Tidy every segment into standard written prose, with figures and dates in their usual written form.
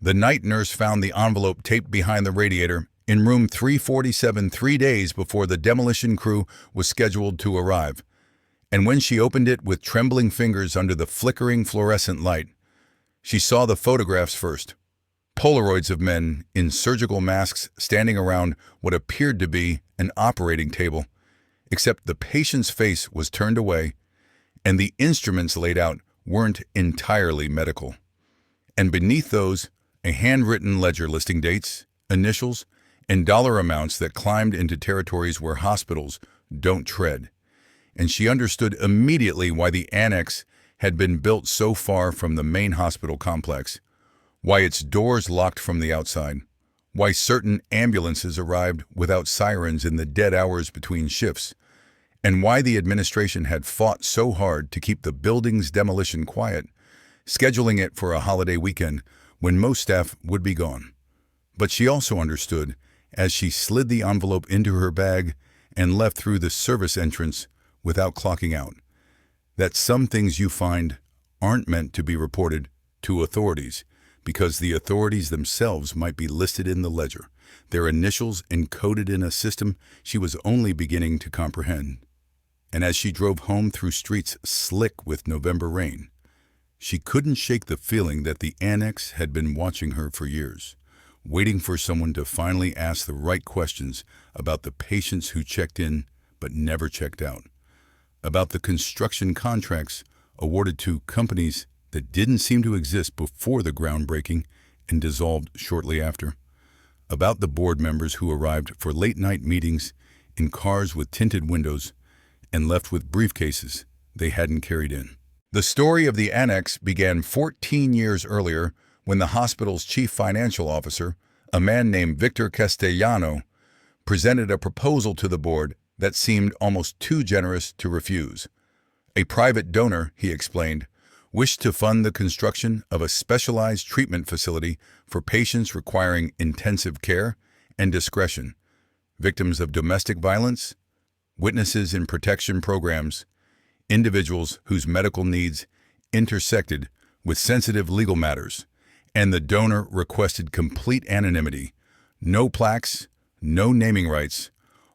The night nurse found the envelope taped behind the radiator in room 347 3 days before the demolition crew was scheduled to arrive. And when she opened it with trembling fingers under the flickering fluorescent light, she saw the photographs first. Polaroids of men in surgical masks standing around what appeared to be an operating table, except the patient's face was turned away, and the instruments laid out weren't entirely medical. And beneath those, a handwritten ledger listing dates, initials, and dollar amounts that climbed into territories where hospitals don't tread. And she understood immediately why the Annex had been built so far from the main hospital complex, why its doors locked from the outside, why certain ambulances arrived without sirens in the dead hours between shifts, and why the administration had fought so hard to keep the building's demolition quiet, scheduling it for a holiday weekend when most staff would be gone. But she also understood, as she slid the envelope into her bag and left through the service entrance without clocking out, that some things you find aren't meant to be reported to authorities because the authorities themselves might be listed in the ledger, their initials encoded in a system she was only beginning to comprehend. And as she drove home through streets slick with November rain, she couldn't shake the feeling that the Annex had been watching her for years, waiting for someone to finally ask the right questions about the patients who checked in but never checked out, about the construction contracts awarded to companies that didn't seem to exist before the groundbreaking and dissolved shortly after, about the board members who arrived for late-night meetings in cars with tinted windows and left with briefcases they hadn't carried in. The story of the Annex began 14 years earlier when the hospital's chief financial officer, a man named Victor Castellano, presented a proposal to the board that seemed almost too generous to refuse. A private donor, he explained, wished to fund the construction of a specialized treatment facility for patients requiring intensive care and discretion, victims of domestic violence, witnesses in protection programs, individuals whose medical needs intersected with sensitive legal matters, and the donor requested complete anonymity, no plaques, no naming rights,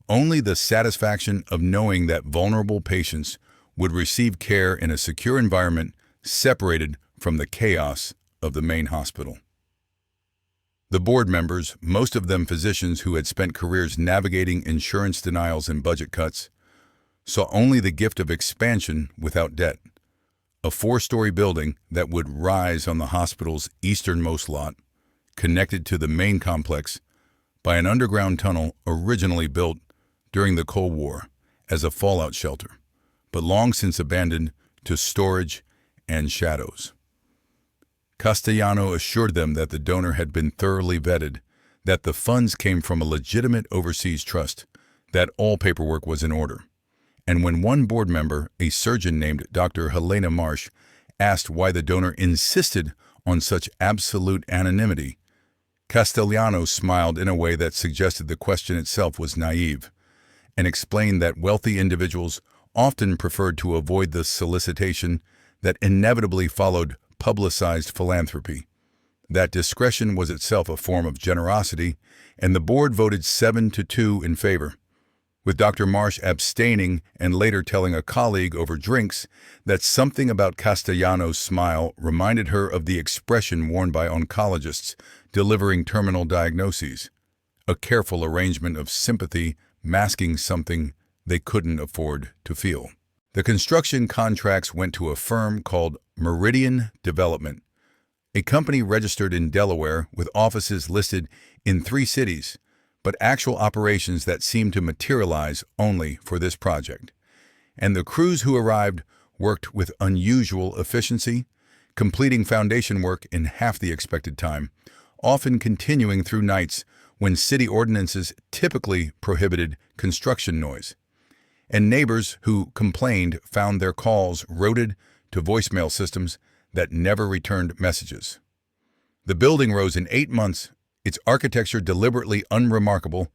only the satisfaction of knowing that vulnerable patients would receive care in a secure environment separated from the chaos of the main hospital. The board members, most of them physicians who had spent careers navigating insurance denials and budget cuts, saw only the gift of expansion without debt, a 4-story building that would rise on the hospital's easternmost lot, connected to the main complex by an underground tunnel originally built during the Cold War as a fallout shelter, but long since abandoned to storage and shadows. Castellano assured them that the donor had been thoroughly vetted, that the funds came from a legitimate overseas trust, that all paperwork was in order. And when one board member, a surgeon named Dr. Helena Marsh, asked why the donor insisted on such absolute anonymity, Castellano smiled in a way that suggested the question itself was naive, and explained that wealthy individuals often preferred to avoid the solicitation that inevitably followed publicized philanthropy, that discretion was itself a form of generosity, and the board voted 7-2 in favor, with Dr. Marsh abstaining and later telling a colleague over drinks that something about Castellano's smile reminded her of the expression worn by oncologists delivering terminal diagnoses, a careful arrangement of sympathy masking something they couldn't afford to feel. The construction contracts went to a firm called Meridian Development, a company registered in Delaware with offices listed in 3 cities, but actual operations that seemed to materialize only for this project. And the crews who arrived worked with unusual efficiency, completing foundation work in half the expected time, often continuing through nights when city ordinances typically prohibited construction noise. And neighbors who complained found their calls routed to voicemail systems that never returned messages. The building rose in 8 months, its architecture deliberately unremarkable,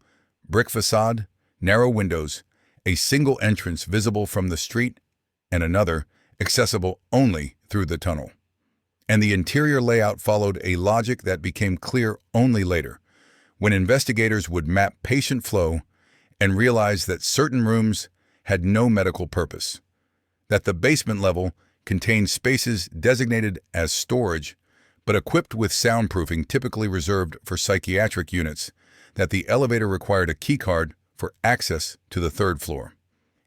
brick facade, narrow windows, a single entrance visible from the street, and another accessible only through the tunnel. and the interior layout followed a logic that became clear only later, when investigators would map patient flow and realize that certain rooms had no medical purpose, that the basement level contained spaces designated as storage but equipped with soundproofing typically reserved for psychiatric units, that the elevator required a keycard for access to the third floor,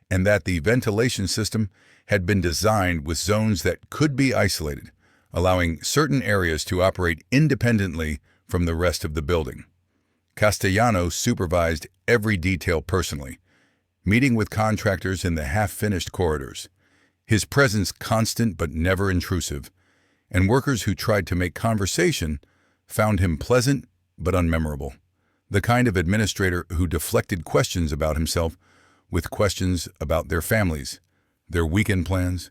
and that the ventilation system had been designed with zones that could be isolated, allowing certain areas to operate independently from the rest of the building. Castellano supervised every detail personally, meeting with contractors in the half-finished corridors, his presence constant but never intrusive, and workers who tried to make conversation found him pleasant but unmemorable, the kind of administrator who deflected questions about himself with questions about their families, their weekend plans,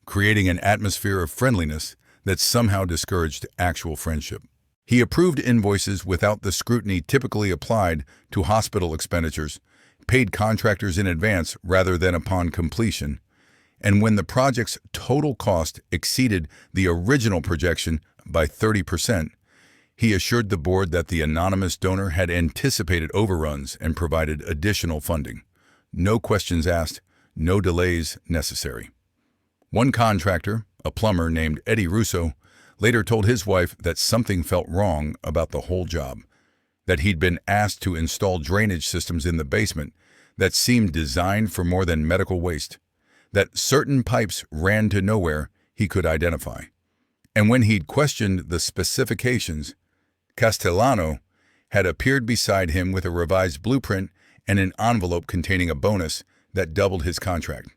creating an atmosphere of friendliness that somehow discouraged actual friendship. He approved invoices without the scrutiny typically applied to hospital expenditures, paid contractors in advance rather than upon completion, and when the project's total cost exceeded the original projection by 30%, he assured the board that the anonymous donor had anticipated overruns and provided additional funding. No questions asked, no delays necessary. One contractor, a plumber named Eddie Russo, later told his wife that something felt wrong about the whole job, that he'd been asked to install drainage systems in the basement that seemed designed for more than medical waste, that certain pipes ran to nowhere he could identify. And when he'd questioned the specifications, Castellano had appeared beside him with a revised blueprint and an envelope containing a bonus that doubled his contract.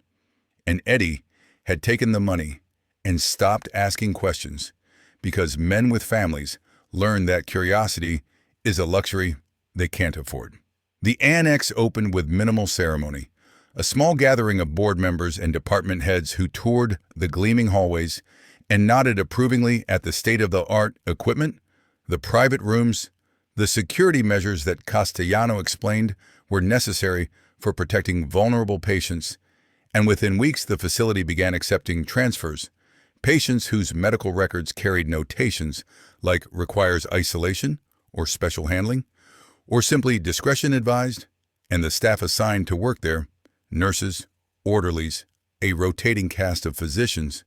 And Eddie had taken the money and stopped asking questions because men with families learned that curiosity is a luxury they can't afford. The Annex opened with minimal ceremony, a small gathering of board members and department heads who toured the gleaming hallways and nodded approvingly at the state-of-the-art equipment, the private rooms, the security measures that Castellano explained were necessary for protecting vulnerable patients, and within weeks the facility began accepting transfers, patients whose medical records carried notations like requires isolation or special handling, or simply discretion advised, and the staff assigned to work there, nurses, orderlies, a rotating cast of physicians,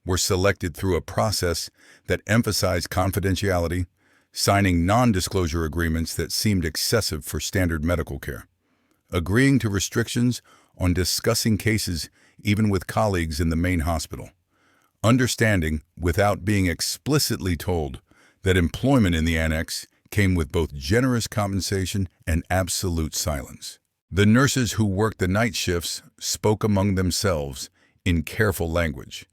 were selected through a process that emphasized confidentiality, signing non-disclosure agreements that seemed excessive for standard medical care, agreeing to restrictions on discussing cases even with colleagues in the main hospital, understanding, without being explicitly told, that employment in the Annex came with both generous compensation and absolute silence. The nurses who worked the night shifts spoke among themselves in careful language,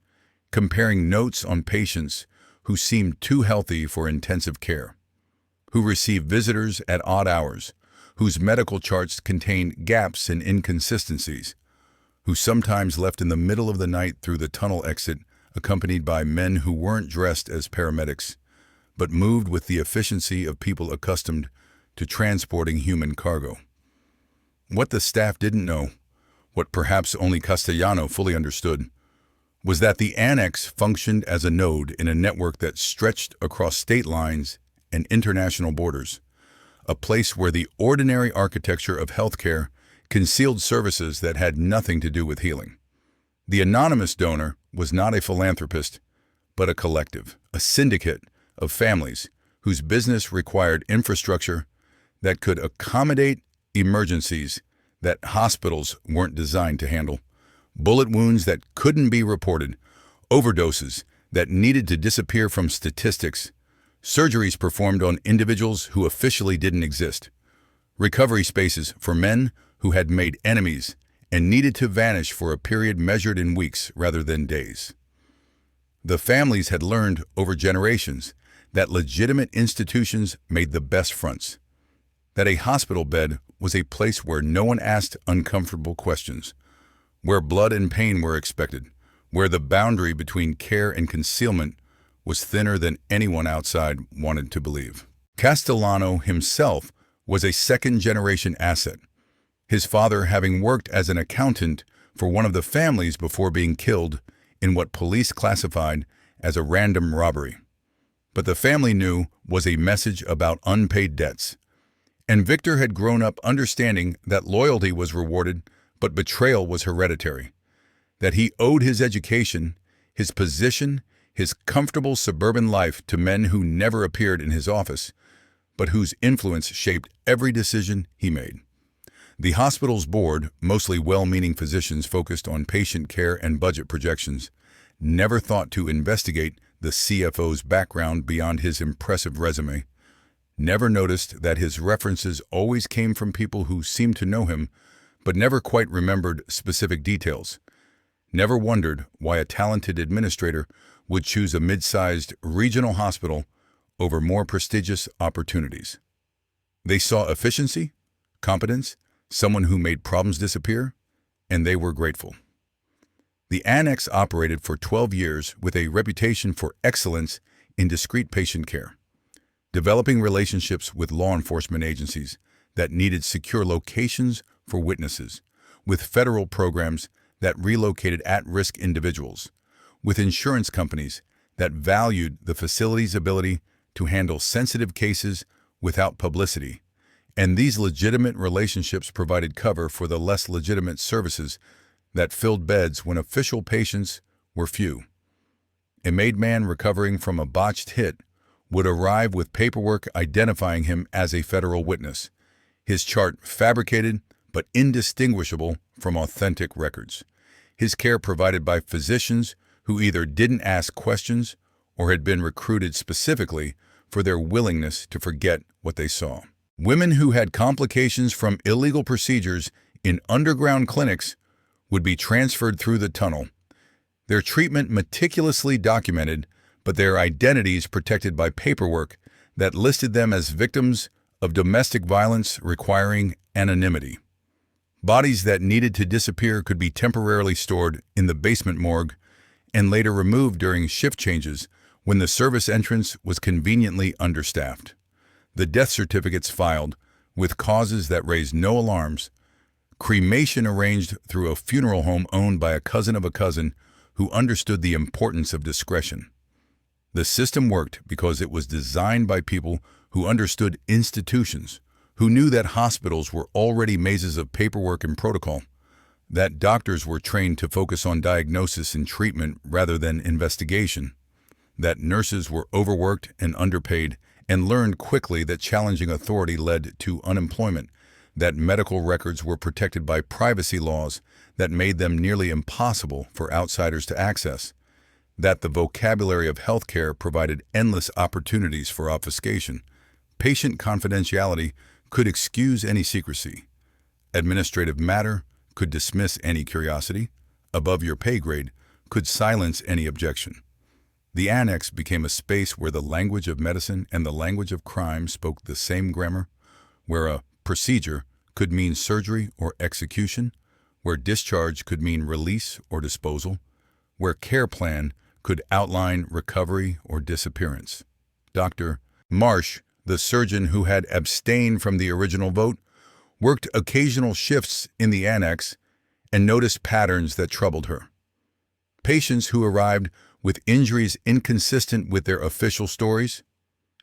comparing notes on patients who seemed too healthy for intensive care, who received visitors at odd hours, whose medical charts contained gaps and inconsistencies, who sometimes left in the middle of the night through the tunnel exit accompanied by men who weren't dressed as paramedics, but moved with the efficiency of people accustomed to transporting human cargo. What the staff didn't know, what perhaps only Castellano fully understood, was that the Annex functioned as a node in a network that stretched across state lines and international borders, a place where the ordinary architecture of healthcare concealed services that had nothing to do with healing. The anonymous donor was not a philanthropist, but a collective, a syndicate of families whose business required infrastructure that could accommodate emergencies that hospitals weren't designed to handle, bullet wounds that couldn't be reported, overdoses that needed to disappear from statistics, surgeries performed on individuals who officially didn't exist, recovery spaces for men who had made enemies and needed to vanish for a period measured in weeks rather than days. The families had learned over generations that legitimate institutions made the best fronts, that a hospital bed was a place where no one asked uncomfortable questions, where blood and pain were expected, where the boundary between care and concealment was thinner than anyone outside wanted to believe. Castellano himself was a second-generation asset, his father having worked as an accountant for one of the families before being killed in what police classified as a random robbery. But the family knew was a message about unpaid debts. And Victor had grown up understanding that loyalty was rewarded, but betrayal was hereditary. That he owed his education, his position, his comfortable suburban life to men who never appeared in his office, but whose influence shaped every decision he made. The hospital's board, mostly well-meaning physicians focused on patient care and budget projections, never thought to investigate the CFO's background beyond his impressive resume, never noticed that his references always came from people who seemed to know him, but never quite remembered specific details, never wondered why a talented administrator would choose a mid-sized regional hospital over more prestigious opportunities. They saw efficiency, competence, someone who made problems disappear, and they were grateful. The Annex operated for 12 years with a reputation for excellence in discreet patient care, developing relationships with law enforcement agencies that needed secure locations for witnesses, with federal programs that relocated at-risk individuals, with insurance companies that valued the facility's ability to handle sensitive cases without publicity, and these legitimate relationships provided cover for the less legitimate services that filled beds when official patients were few. A made man recovering from a botched hit would arrive with paperwork identifying him as a federal witness, his chart fabricated but indistinguishable from authentic records, his care provided by physicians who either didn't ask questions or had been recruited specifically for their willingness to forget what they saw. Women who had complications from illegal procedures in underground clinics would be transferred through the tunnel, their treatment meticulously documented, but their identities protected by paperwork that listed them as victims of domestic violence requiring anonymity. Bodies that needed to disappear could be temporarily stored in the basement morgue and later removed during shift changes when the service entrance was conveniently understaffed. The death certificates filed, with causes that raised no alarms, cremation arranged through a funeral home owned by a cousin of a cousin who understood the importance of discretion. The system worked because it was designed by people who understood institutions, who knew that hospitals were already mazes of paperwork and protocol, that doctors were trained to focus on diagnosis and treatment rather than investigation, that nurses were overworked and underpaid and learned quickly that challenging authority led to unemployment, that medical records were protected by privacy laws that made them nearly impossible for outsiders to access, that the vocabulary of healthcare provided endless opportunities for obfuscation. Patient confidentiality could excuse any secrecy. Administrative matter could dismiss any curiosity. Above your pay grade could silence any objection. The Annex became a space where the language of medicine and the language of crime spoke the same grammar, where a procedure could mean surgery or execution, where discharge could mean release or disposal, where care plan could outline recovery or disappearance. Dr. Marsh, the surgeon who had abstained from the original vote, worked occasional shifts in the Annex and noticed patterns that troubled her. Patients who arrived with injuries inconsistent with their official stories,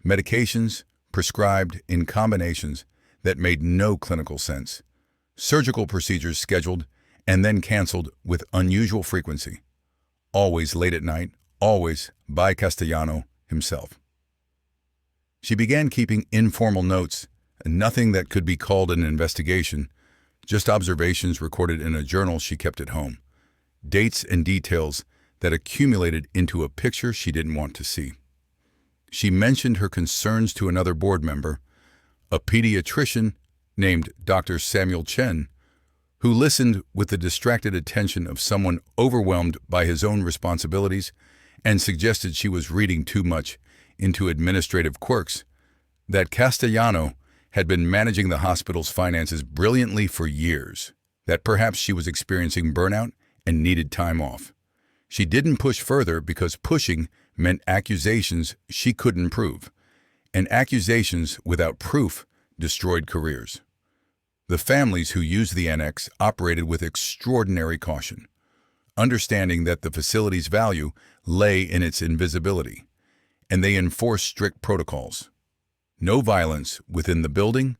medications prescribed in combinations that made no clinical sense, surgical procedures scheduled and then canceled with unusual frequency, always late at night, always by Castellano himself. She began keeping informal notes, nothing that could be called an investigation, just observations recorded in a journal she kept at home, dates and details that accumulated into a picture she didn't want to see. She mentioned her concerns to another board member, a pediatrician named Dr. Samuel Chen, who listened with the distracted attention of someone overwhelmed by his own responsibilities and suggested she was reading too much into administrative quirks, that Castellano had been managing the hospital's finances brilliantly for years, that perhaps she was experiencing burnout and needed time off. She didn't push further because pushing meant accusations she couldn't prove, and accusations without proof destroyed careers. The families who used the Annex operated with extraordinary caution. understanding that the facility's value lay in its invisibility, and they enforced strict protocols. No violence within the building,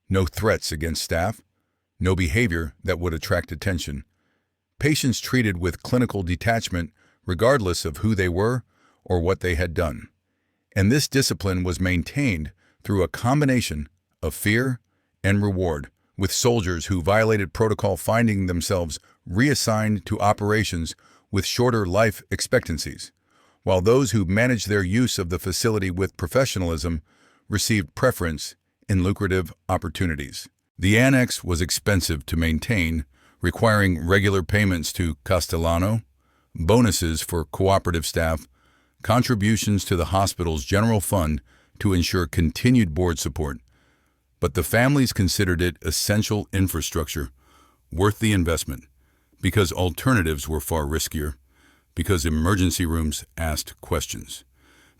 no threats against staff, no behavior that would attract attention. Patients treated with clinical detachment regardless of who they were or what they had done. And this discipline was maintained through a combination of fear and reward, with soldiers who violated protocol finding themselves reassigned to operations with shorter life expectancies, while those who managed their use of the facility with professionalism received preference in lucrative opportunities. The annex was expensive to maintain, requiring regular payments to Castellano, bonuses for cooperative staff, contributions to the hospital's general fund to ensure continued board support. But the families considered it essential infrastructure, worth the investment, because alternatives were far riskier, because emergency rooms asked questions,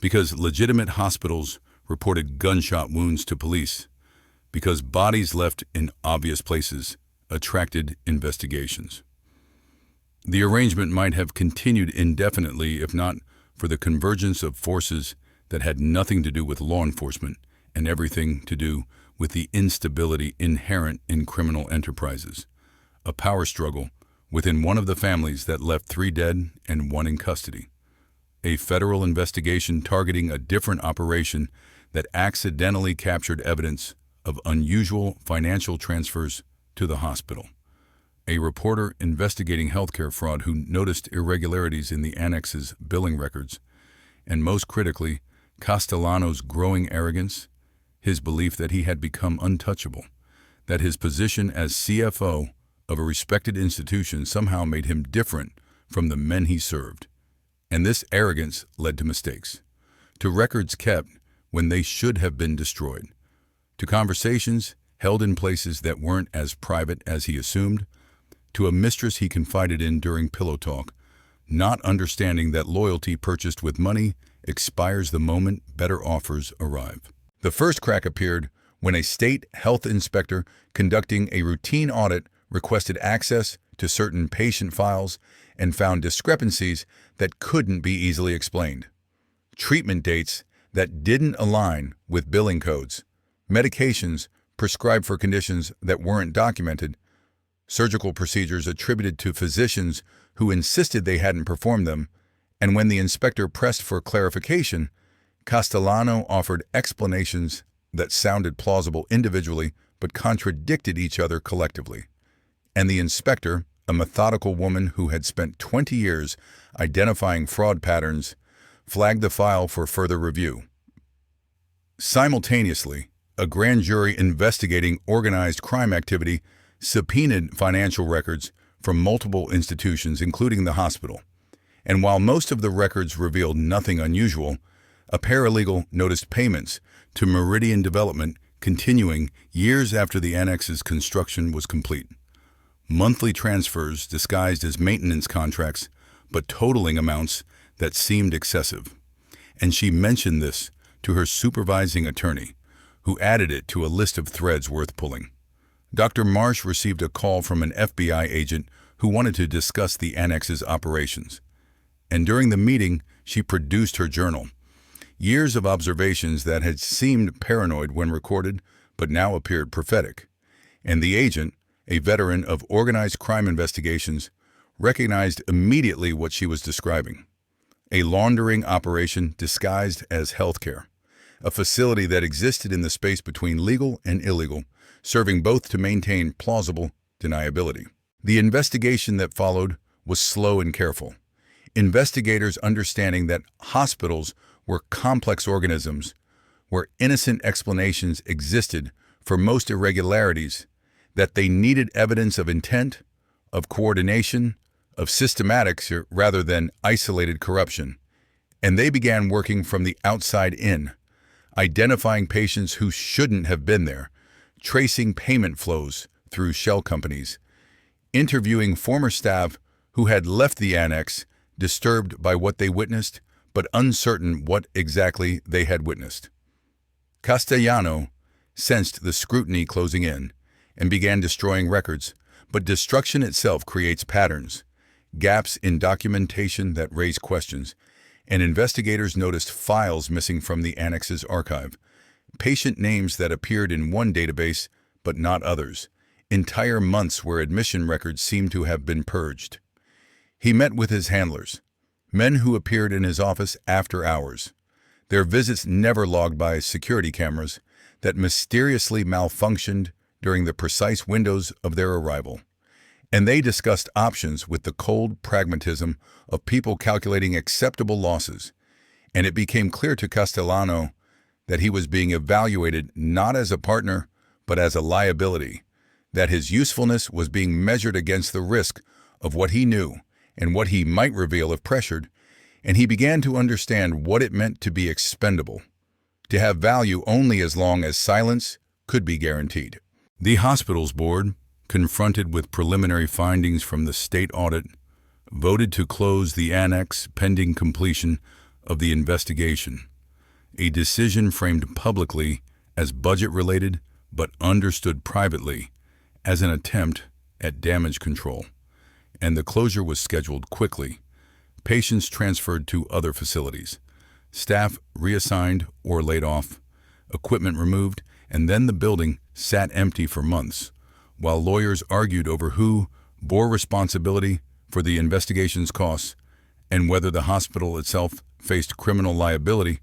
because legitimate hospitals reported gunshot wounds to police, because bodies left in obvious places attracted investigations. The arrangement might have continued indefinitely if not for the convergence of forces that had nothing to do with law enforcement and everything to do with the instability inherent in criminal enterprises, a power struggle within one of the families that left 3 dead and 1 in custody, a federal investigation targeting a different operation that accidentally captured evidence of unusual financial transfers to the hospital, a reporter investigating healthcare fraud who noticed irregularities in the annex's billing records, and most critically, Castellano's growing arrogance, his belief that he had become untouchable, that his position as CFO of a respected institution somehow made him different from the men he served. And this arrogance led to mistakes, to records kept when they should have been destroyed, to conversations held in places that weren't as private as he assumed, to a mistress he confided in during pillow talk, not understanding that loyalty purchased with money expires the moment better offers arrive. The first crack appeared when a state health inspector conducting a routine audit requested access to certain patient files and found discrepancies that couldn't be easily explained. Treatment dates that didn't align with billing codes, medications prescribed for conditions that weren't documented, surgical procedures attributed to physicians who insisted they hadn't performed them, and when the inspector pressed for clarification, Castellano offered explanations that sounded plausible individually but contradicted each other collectively. And the inspector, a methodical woman who had spent 20 years identifying fraud patterns, flagged the file for further review. Simultaneously, a grand jury investigating organized crime activity subpoenaed financial records from multiple institutions, including the hospital. And while most of the records revealed nothing unusual, a paralegal noticed payments to Meridian Development continuing years after the annex's construction was complete. Monthly transfers disguised as maintenance contracts, but totaling amounts that seemed excessive. And she mentioned this to her supervising attorney, who added it to a list of threads worth pulling. Dr. Marsh received a call from an FBI agent who wanted to discuss the annex's operations. And during the meeting, she produced her journal. Years of observations that had seemed paranoid when recorded, but now appeared prophetic. And the agent, a veteran of organized crime investigations, recognized immediately what she was describing. A laundering operation disguised as healthcare, a facility that existed in the space between legal and illegal, serving both to maintain plausible deniability. The investigation that followed was slow and careful. Investigators understanding that hospitals were complex organisms where innocent explanations existed for most irregularities, that they needed evidence of intent, of coordination, of systematics rather than isolated corruption. And they began working from the outside in, identifying patients who shouldn't have been there, tracing payment flows through shell companies, interviewing former staff who had left the annex disturbed by what they witnessed, but uncertain what exactly they had witnessed. Castellano sensed the scrutiny closing in and began destroying records, but destruction itself creates patterns, gaps in documentation that raise questions, and investigators noticed files missing from the Annex's archive, patient names that appeared in one database but not others, entire months where admission records seemed to have been purged. He met with his handlers, men who appeared in his office after hours, their visits never logged by security cameras that mysteriously malfunctioned during the precise windows of their arrival. And they discussed options with the cold pragmatism of people calculating acceptable losses, and it became clear to Castellano that he was being evaluated not as a partner, but as a liability, that his usefulness was being measured against the risk of what he knew and what he might reveal if pressured, and he began to understand what it meant to be expendable, to have value only as long as silence could be guaranteed. The hospital's board, confronted with preliminary findings from the state audit, voted to close the Annex pending completion of the investigation, a decision framed publicly as budget-related but understood privately as an attempt at damage control. And the closure was scheduled quickly. Patients transferred to other facilities, staff reassigned or laid off, equipment removed, and then the building sat empty for months, while lawyers argued over who bore responsibility for the investigation's costs and whether the hospital itself faced criminal liability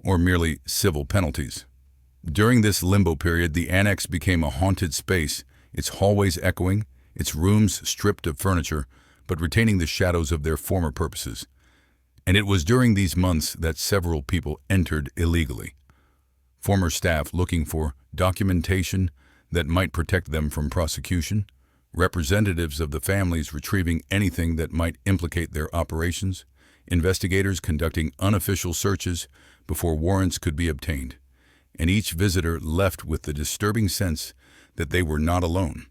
or merely civil penalties. During this limbo period, the Annex became a haunted space, its hallways echoing, its rooms stripped of furniture, but retaining the shadows of their former purposes. And it was during these months that several people entered illegally. Former staff looking for documentation that might protect them from prosecution, representatives of the families retrieving anything that might implicate their operations, investigators conducting unofficial searches before warrants could be obtained, and each visitor left with the disturbing sense that they were not alone,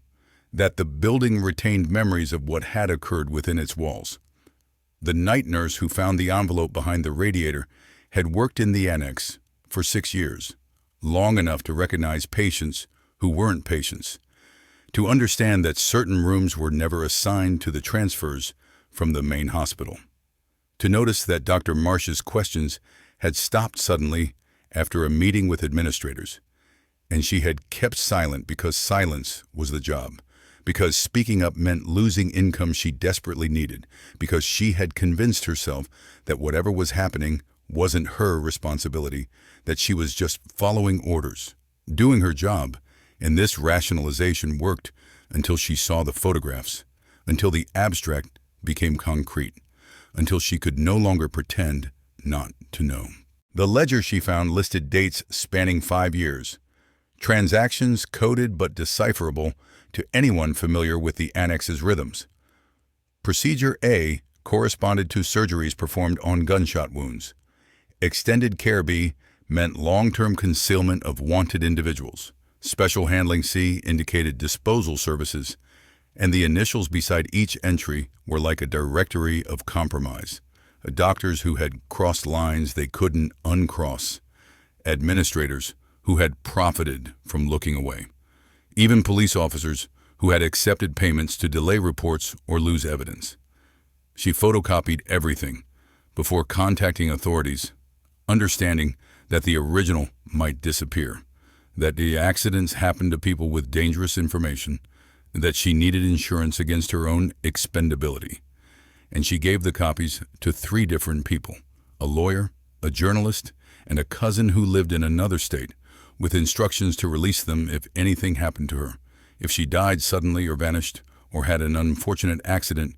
that the building retained memories of what had occurred within its walls. The night nurse who found the envelope behind the radiator had worked in the Annex for 6 years, long enough to recognize patients who weren't patients, to understand that certain rooms were never assigned to the transfers from the main hospital, to notice that Dr. Marsh's questions had stopped suddenly after a meeting with administrators, and she had kept silent because silence was the job, because speaking up meant losing income she desperately needed, because she had convinced herself that whatever was happening wasn't her responsibility, that she was just following orders, doing her job. And this rationalization worked until she saw the photographs, until the abstract became concrete, until she could no longer pretend not to know. The ledger she found listed dates spanning 5 years, transactions coded but decipherable to anyone familiar with the Annex's rhythms. Procedure A corresponded to surgeries performed on gunshot wounds. Extended Care B meant long-term concealment of wanted individuals. Special Handling C indicated disposal services, and the initials beside each entry were like a directory of compromise. Doctors who had crossed lines they couldn't uncross. Administrators who had profited from looking away. Even police officers who had accepted payments to delay reports or lose evidence. She photocopied everything before contacting authorities, understanding that the original might disappear, that the accidents happened to people with dangerous information, that she needed insurance against her own expendability. And she gave the copies to 3 different people, a lawyer, a journalist, and a cousin who lived in another state, with instructions to release them if anything happened to her, if she died suddenly or vanished, or had an unfortunate accident,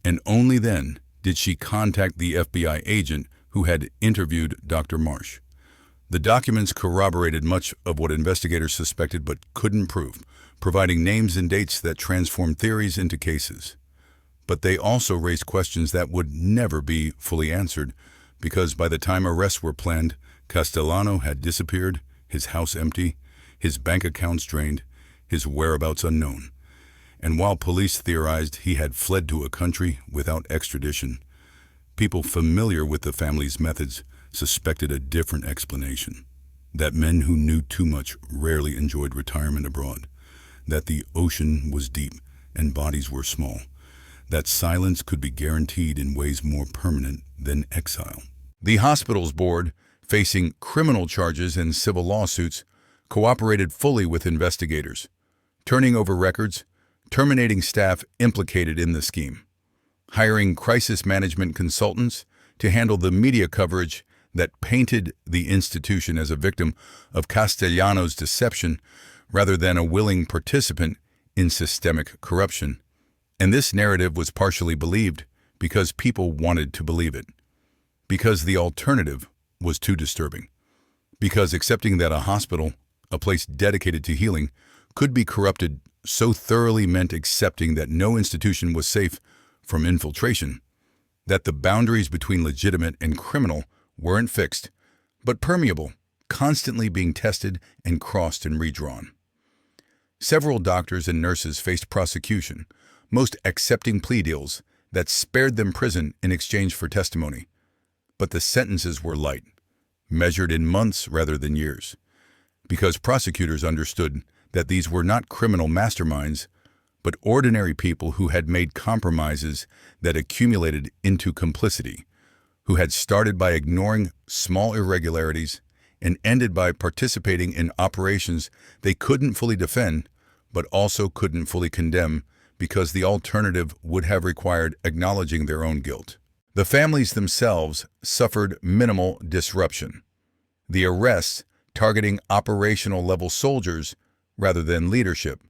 and only then did she contact the FBI agent who had interviewed Dr. Marsh. The documents corroborated much of what investigators suspected but couldn't prove, providing names and dates that transformed theories into cases. But they also raised questions that would never be fully answered, because by the time arrests were planned, Castellano had disappeared, his house empty, his bank accounts drained, his whereabouts unknown. And while police theorized he had fled to a country without extradition, people familiar with the family's methods suspected a different explanation, that men who knew too much rarely enjoyed retirement abroad, that the ocean was deep and bodies were small, that silence could be guaranteed in ways more permanent than exile. The hospital's board, facing criminal charges and civil lawsuits, cooperated fully with investigators, turning over records, terminating staff implicated in the scheme, hiring crisis management consultants to handle the media coverage that painted the institution as a victim of Castellanos' deception rather than a willing participant in systemic corruption. And this narrative was partially believed because people wanted to believe it, because the alternative was too disturbing, because accepting that a hospital, a place dedicated to healing, could be corrupted so thoroughly meant accepting that no institution was safe from infiltration, that the boundaries between legitimate and criminal weren't fixed, but permeable, constantly being tested and crossed and redrawn. Several doctors and nurses faced prosecution, most accepting plea deals that spared them prison in exchange for testimony. But the sentences were light, measured in months rather than years, because prosecutors understood that these were not criminal masterminds, but ordinary people who had made compromises that accumulated into complicity, who had started by ignoring small irregularities and ended by participating in operations they couldn't fully defend, but also couldn't fully condemn because the alternative would have required acknowledging their own guilt. The families themselves suffered minimal disruption. The arrests targeting operational-level soldiers rather than leadership.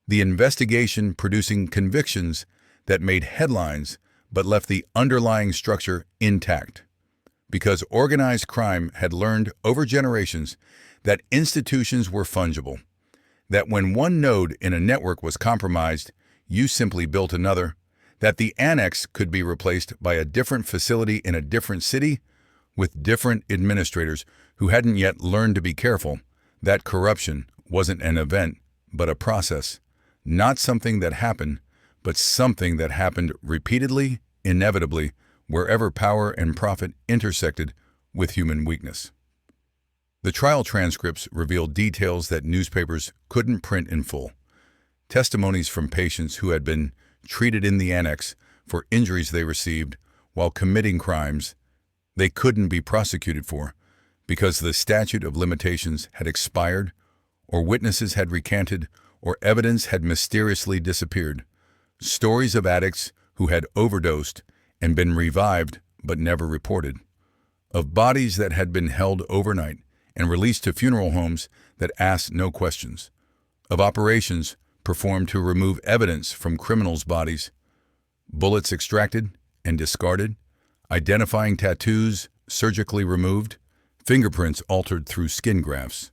The investigation producing convictions that made headlines but left the underlying structure intact. Because organized crime had learned over generations that institutions were fungible, that when one node in a network was compromised, you simply built another, that the Annex could be replaced by a different facility in a different city with different administrators who hadn't yet learned to be careful, that corruption wasn't an event, but a process, not something that happened, but something that happened repeatedly, inevitably, wherever power and profit intersected with human weakness. The trial transcripts revealed details that newspapers couldn't print in full. Testimonies from patients who had been treated in the Annex for injuries they received while committing crimes they couldn't be prosecuted for because the statute of limitations had expired, or witnesses had recanted, or evidence had mysteriously disappeared. Stories of addicts who had overdosed and been revived but never reported. Of bodies that had been held overnight and released to funeral homes that asked no questions. Of operations performed to remove evidence from criminals' bodies. Bullets extracted and discarded. Identifying tattoos surgically removed. Fingerprints altered through skin grafts.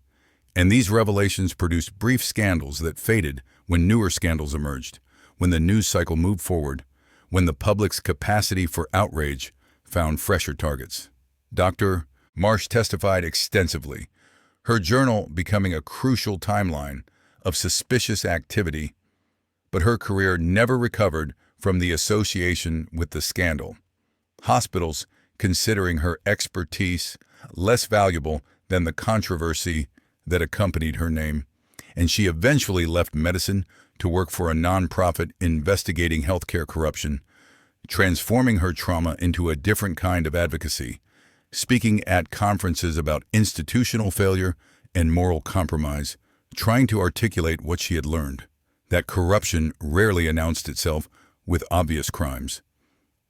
And these revelations produced brief scandals that faded when newer scandals emerged, when the news cycle moved forward, when the public's capacity for outrage found fresher targets. Dr. Marsh testified extensively, her journal becoming a crucial timeline of suspicious activity, but her career never recovered from the association with the scandal. Hospitals considering her expertise less valuable than the controversy that accompanied her name, and she eventually left medicine to work for a nonprofit investigating healthcare corruption, transforming her trauma into a different kind of advocacy, speaking at conferences about institutional failure and moral compromise, trying to articulate what she had learned, that corruption rarely announced itself with obvious crimes,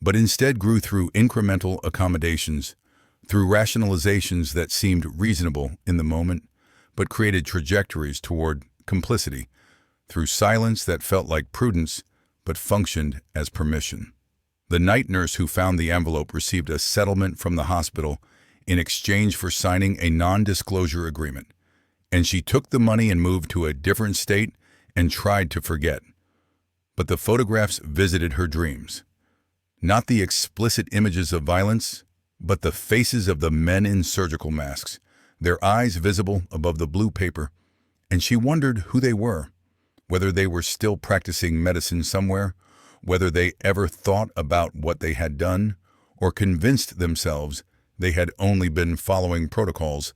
but instead grew through incremental accommodations, through rationalizations that seemed reasonable in the moment, but created trajectories toward complicity, through silence that felt like prudence, but functioned as permission. The night nurse who found the envelope received a settlement from the hospital in exchange for signing a non-disclosure agreement, and she took the money and moved to a different state and tried to forget. But the photographs visited her dreams. Not the explicit images of violence, but the faces of the men in surgical masks, their eyes visible above the blue paper, and she wondered who they were, whether they were still practicing medicine somewhere, whether they ever thought about what they had done, or convinced themselves they had only been following protocols,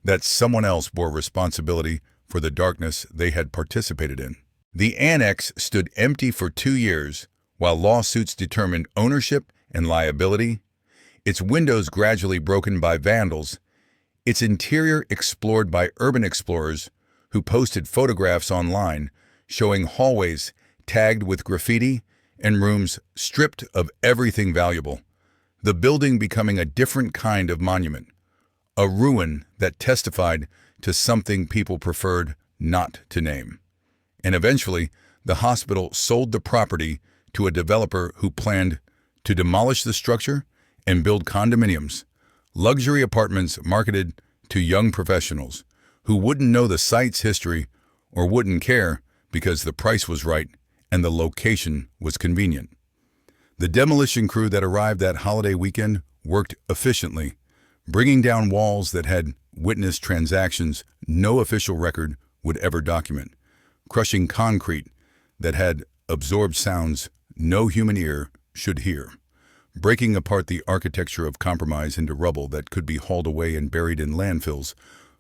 that someone else bore responsibility for the darkness they had participated in. The Annex stood empty for 2 years while lawsuits determined ownership and liability, its windows gradually broken by vandals, its interior explored by urban explorers who posted photographs online showing hallways tagged with graffiti and rooms stripped of everything valuable, the building becoming a different kind of monument, a ruin that testified to something people preferred not to name. And eventually, the hospital sold the property to a developer who planned to demolish the structure and build condominiums, luxury apartments marketed to young professionals who wouldn't know the site's history or wouldn't care because the price was right and the location was convenient. The demolition crew that arrived that holiday weekend worked efficiently, bringing down walls that had witnessed transactions no official record would ever document, crushing concrete that had absorbed sounds no human ear should hear, breaking apart the architecture of compromise into rubble that could be hauled away and buried in landfills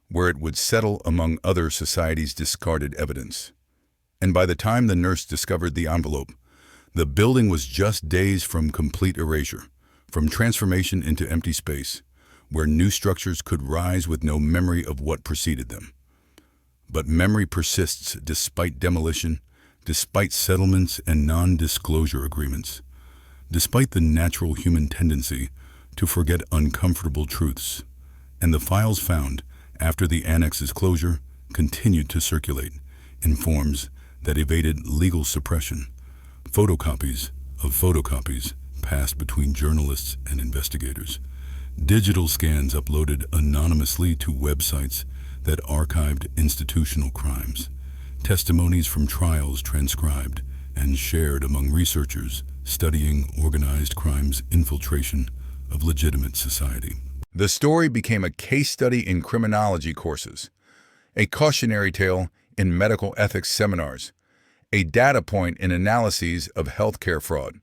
where it would settle among other society's discarded evidence. And by the time the nurse discovered the envelope, the building was just days from complete erasure, from transformation into empty space, where new structures could rise with no memory of what preceded them. But memory persists despite demolition, despite settlements and non-disclosure agreements, despite the natural human tendency to forget uncomfortable truths. And the files found after the annex's closure continued to circulate in forms that evaded legal suppression. Photocopies of photocopies passed between journalists and investigators. Digital scans uploaded anonymously to websites that archived institutional crimes. Testimonies from trials transcribed and shared among researchers studying organized crime's infiltration of legitimate society. The story became a case study in criminology courses, a cautionary tale in medical ethics seminars, a data point in analyses of healthcare fraud.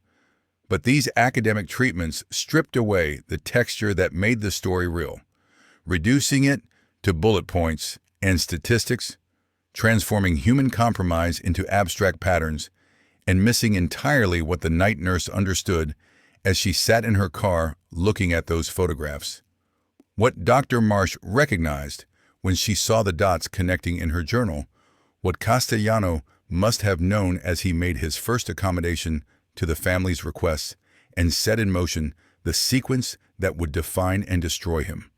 But these academic treatments stripped away the texture that made the story real, reducing it to bullet points and statistics, transforming human compromise into abstract patterns, and missing entirely what the night nurse understood as she sat in her car looking at those photographs. What Dr. Marsh recognized when she saw the dots connecting in her journal, what Castellano must have known as he made his first accommodation to the family's requests and set in motion the sequence that would define and destroy him.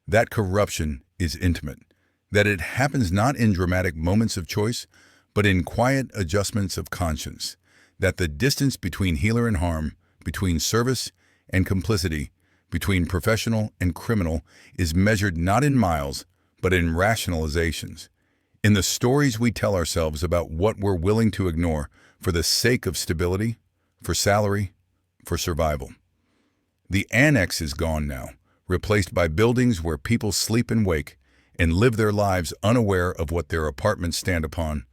That corruption is intimate, that it happens not in dramatic moments of choice, but in quiet adjustments of conscience, that the distance between healer and harm, between service and complicity, between professional and criminal is measured not in miles, but in rationalizations, in the stories we tell ourselves about what we're willing to ignore for the sake of stability, for salary, for survival. The Annex is gone now, replaced by buildings where people sleep and wake and live their lives unaware of what their apartments stand upon,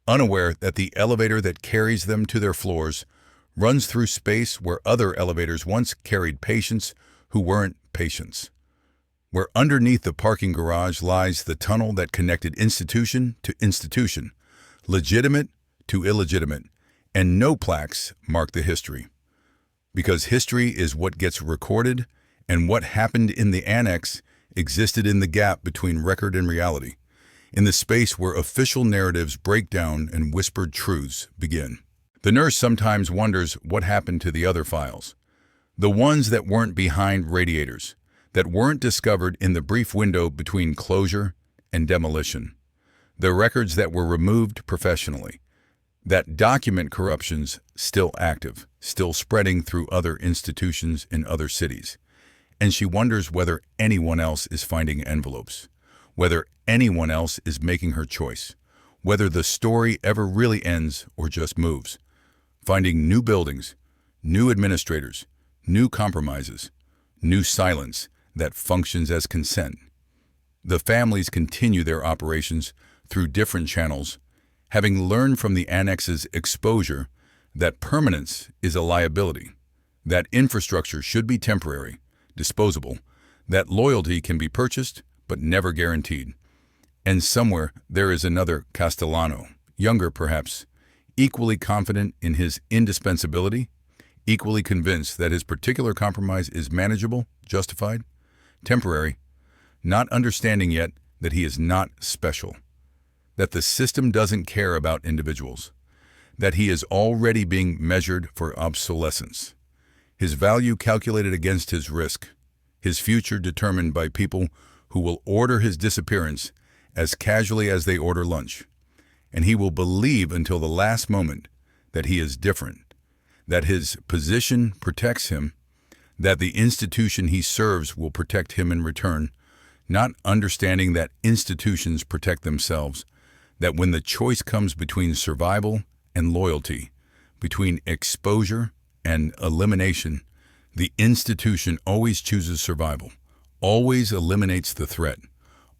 unaware that the elevator that carries them to their floors runs through space where other elevators once carried patients who weren't patients, where underneath the parking garage lies the tunnel that connected institution to institution, legitimate to illegitimate, and no plaques mark the history. Because history is what gets recorded, and what happened in the Annex existed in the gap between record and reality, in the space where official narratives break down and whispered truths begin. The nurse sometimes wonders what happened to the other files, the ones that weren't behind radiators, that weren't discovered in the brief window between closure and demolition, the records that were removed professionally, that document corruptions still active, still spreading through other institutions in other cities. And she wonders whether anyone else is finding envelopes, whether anyone else is making her choice, whether the story ever really ends or just moves, finding new buildings, new administrators, new compromises, new silence that functions as consent. The families continue their operations through different channels, having learned from the Annex's exposure that permanence is a liability, that infrastructure should be temporary, disposable, that loyalty can be purchased but never guaranteed. And somewhere there is another Castellano, younger perhaps, equally confident in his indispensability, equally convinced that his particular compromise is manageable, justified, temporary, not understanding yet that he is not special, that the system doesn't care about individuals, that he is already being measured for obsolescence, his value calculated against his risk, his future determined by people who will order his disappearance as casually as they order lunch, and he will believe until the last moment that he is different, that his position protects him, that the institution he serves will protect him in return, not understanding that institutions protect themselves, that when the choice comes between survival and loyalty, between exposure and elimination, the institution always chooses survival, always eliminates the threat,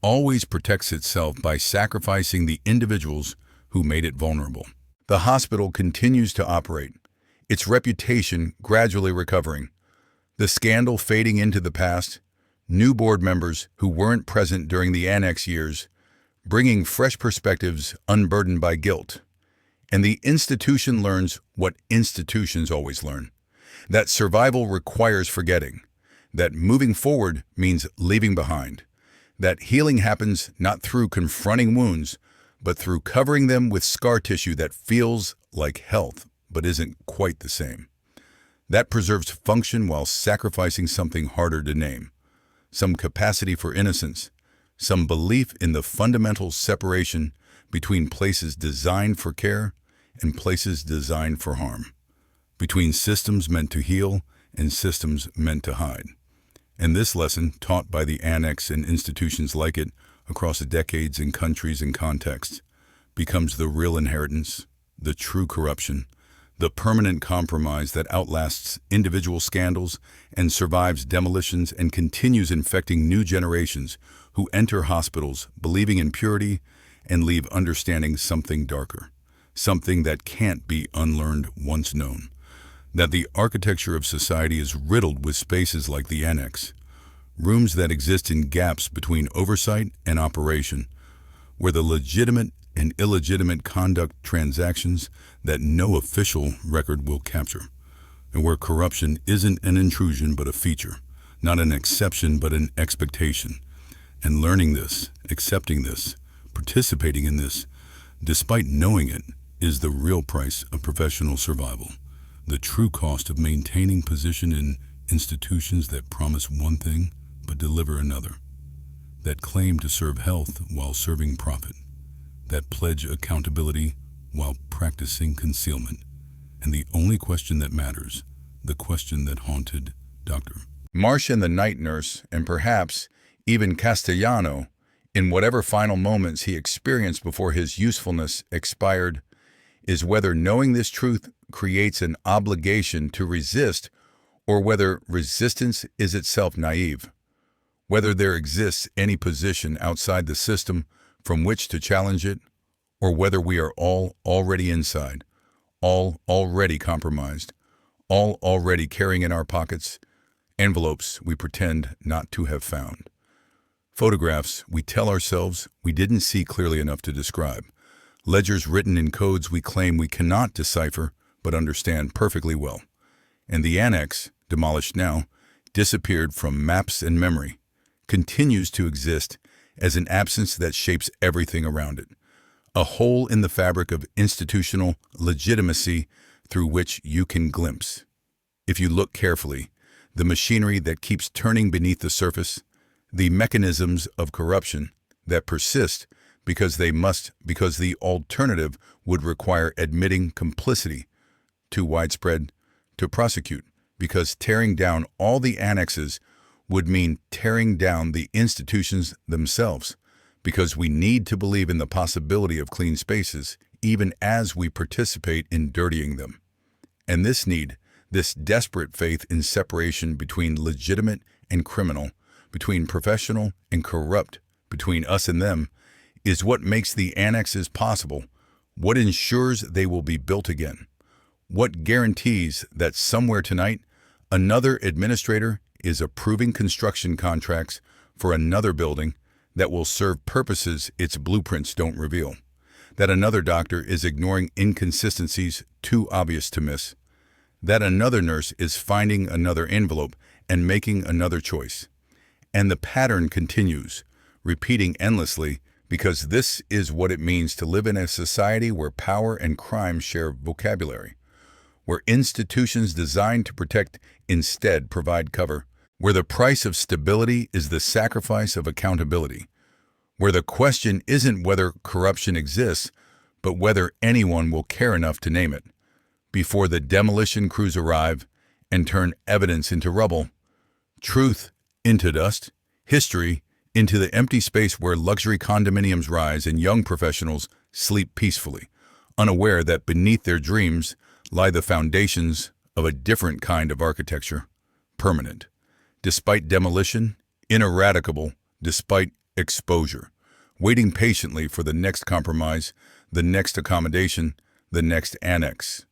always protects itself by sacrificing the individuals who made it vulnerable. The hospital continues to operate, its reputation gradually recovering, the scandal fading into the past, new board members who weren't present during the Annex years, bringing fresh perspectives unburdened by guilt. And the institution learns what institutions always learn, that survival requires forgetting, that moving forward means leaving behind, that healing happens not through confronting wounds, but through covering them with scar tissue that feels like health but isn't quite the same. That preserves function while sacrificing something harder to name, some capacity for innocence, some belief in the fundamental separation between places designed for care and places designed for harm, between systems meant to heal and systems meant to hide. And this lesson, taught by the Annex and institutions like it across decades and countries and contexts, becomes the real inheritance, the true corruption, the permanent compromise that outlasts individual scandals and survives demolitions and continues infecting new generations who enter hospitals believing in purity and leave understanding something darker, something that can't be unlearned once known. That the architecture of society is riddled with spaces like the Annex, rooms that exist in gaps between oversight and operation, where the legitimate and illegitimate conduct transactions that no official record will capture, and where corruption isn't an intrusion but a feature, not an exception but an expectation. And learning this, accepting this, participating in this, despite knowing it, is the real price of professional survival. The true cost of maintaining position in institutions that promise one thing but deliver another, that claim to serve health while serving profit, that pledge accountability while practicing concealment. And the only question that matters, the question that haunted Dr. Marsh and the night nurse, and perhaps even Castellano, in whatever final moments he experienced before his usefulness expired, is whether knowing this truth creates an obligation to resist or whether resistance is itself naive, whether there exists any position outside the system from which to challenge it, or whether we are all already inside, all already compromised, all already carrying in our pockets envelopes we pretend not to have found, photographs we tell ourselves we didn't see clearly enough to describe, ledgers written in codes we claim we cannot decipher but understand perfectly well. And the Annex, demolished now, disappeared from maps and memory, continues to exist as an absence that shapes everything around it, a hole in the fabric of institutional legitimacy through which you can glimpse, if you look carefully, the machinery that keeps turning beneath the surface, the mechanisms of corruption that persist because the alternative would require admitting complicity, too widespread to prosecute, because tearing down all the annexes would mean tearing down the institutions themselves, because we need to believe in the possibility of clean spaces even as we participate in dirtying them. And this need, this desperate faith in separation between legitimate and criminal, between professional and corrupt, between us and them, is what makes the annexes possible, what ensures they will be built again, what guarantees that somewhere tonight another administrator is approving construction contracts for another building that will serve purposes its blueprints don't reveal, That another doctor is ignoring inconsistencies too obvious to miss. That another nurse is finding another envelope and making another choice. And the pattern continues, repeating endlessly, because this is what it means to live in a society where power and crime share vocabulary, where institutions designed to protect instead provide cover, where the price of stability is the sacrifice of accountability, where the question isn't whether corruption exists, but whether anyone will care enough to name it. Before the demolition crews arrive and turn evidence into rubble, truth into dust, history into the empty space where luxury condominiums rise and young professionals sleep peacefully, unaware that beneath their dreams lie the foundations of a different kind of architecture, permanent, despite demolition, ineradicable, despite exposure, waiting patiently for the next compromise, the next accommodation, the next annex.